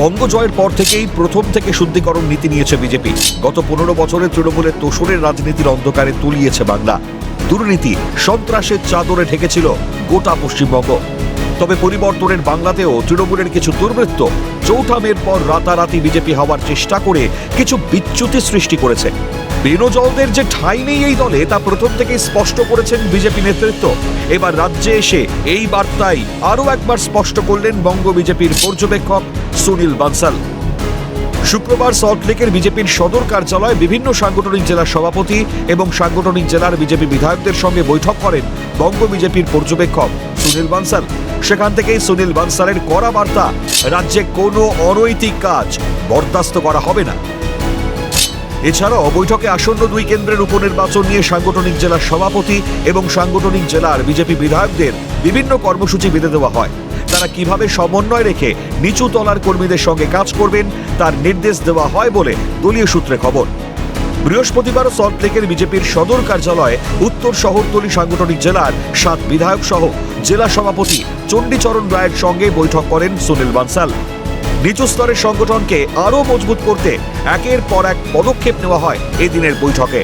বঙ্গ জয়ের পর থেকেই প্রথম থেকে শুদ্ধিকরণ নীতি নিয়েছে বিজেপি। গত 15 বছরে তৃণমূলের তোষরের রাজনীতির অন্ধকারে তলিয়েছে বাংলা। দুর্নীতি, সন্ত্রাসের চাদরে ঢেকেছিল গোটা পশ্চিমবঙ্গ। তবে পরিবর্তনের বাংলাতেও তৃণমূলের কিছু দুর্বৃত্ত চৌঠা মের পর রাতারাতি বিজেপি হওয়ার চেষ্টা করে কিছু বিচ্যুতি সৃষ্টি করেছে। বেনজলদের যে ঠাঁই নেই এই দলে তা প্রথম থেকেই স্পষ্ট করেছেন বিজেপি নেতৃত্ব। এবার রাজ্যে এসে এই বার্তাই আরও একবার স্পষ্ট করলেন বঙ্গ বিজেপির পর্যবেক্ষক সুনীল বানসাল। শুক্রবার সল্টলেকের বিজেপির সদর কার্যালয়ে বিভিন্ন সাংগঠনিক জেলার সভাপতি এবং সাংগঠনিক জেলার বিজেপি বিধায়কদের সঙ্গে বৈঠক করেন বঙ্গ বিজেপির পর্যবেক্ষক সুনীল বানসাল। সেখান থেকেই সুনীল বানসালের কড়া বার্তা, রাজ্যে কোনো অনৈতিক কাজ বরদাস্ত করা হবে না। এছাড়াও বৈঠকে আসন্ন 2 কেন্দ্রের উপনির্বাচন নিয়ে সাংগঠনিক জেলার সভাপতি এবং সাংগঠনিক জেলার বিজেপি বিধায়কদের বিভিন্ন কর্মসূচি বেঁধে দেওয়া হয়। তারা কিভাবে সমন্বয় রেখে নিচু তলার কর্মীদের সঙ্গে কাজ করবেন তার নির্দেশ দেওয়া হয় বলে দলীয় সূত্রে খবর। বৃহস্পতিবার সল্টলেকের বিজেপির সদর কার্যালয়ে উত্তর শহরতলি সাংগঠনিক জেলার 7 বিধায়ক সহ জেলা সভাপতি চণ্ডীচরণ রায়ের সঙ্গে বৈঠক করেন সুনীল বানসাল। নিচু স্তরের সংগঠনকে আরও মজবুত করতে একের পর এক পদক্ষেপ নেওয়া হয় এদিনের বৈঠকে।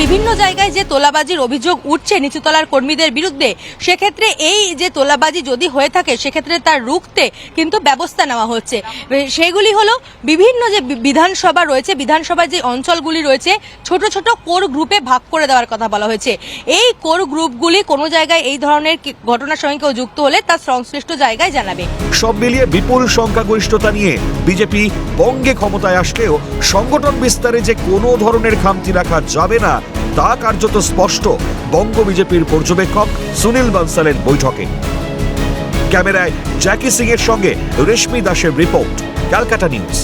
বিভিন্ন জায়গায় যে তোলাবাজির অভিযোগ উঠছে নিচুতলার কর্মীদের বিরুদ্ধে, সেক্ষেত্রে এই যে তোলাবাজি যদি হয়ে থাকে সেক্ষেত্রে তার রুখতে কিন্তু ব্যবস্থা নেওয়া হচ্ছে। সেগুলি হলো বিভিন্ন যে বিধানসভা রয়েছে, বিধানসভার যে অঞ্চলগুলি রয়েছে ছোট ছোট কোর গ্রুপে ভাগ করে দেওয়ার কথা বলা হয়েছে। এই কোর গ্রুপগুলি কোনো জায়গায় এই ধরনের ঘটনার সঙ্গে কেউ যুক্ত হলে তার সংশ্লিষ্ট জায়গায় জানাবে। সব মিলিয়ে বিপুল সংখ্যাগরিষ্ঠতা নিয়ে বিজেপি বঙ্গে ক্ষমতায় আসলেও সংগঠন বিস্তারে যে কোনো ধরনের খামতি রাখা যাবে না তা কার্যত স্পষ্ট বঙ্গ বিজেপির পর্যবেক্ষক সুনীল বানসালের বৈঠকে। ক্যামেরায় জ্যাকি সিং এর সঙ্গে রেশমি দাসের রিপোর্ট, ক্যালকাটা নিউজ।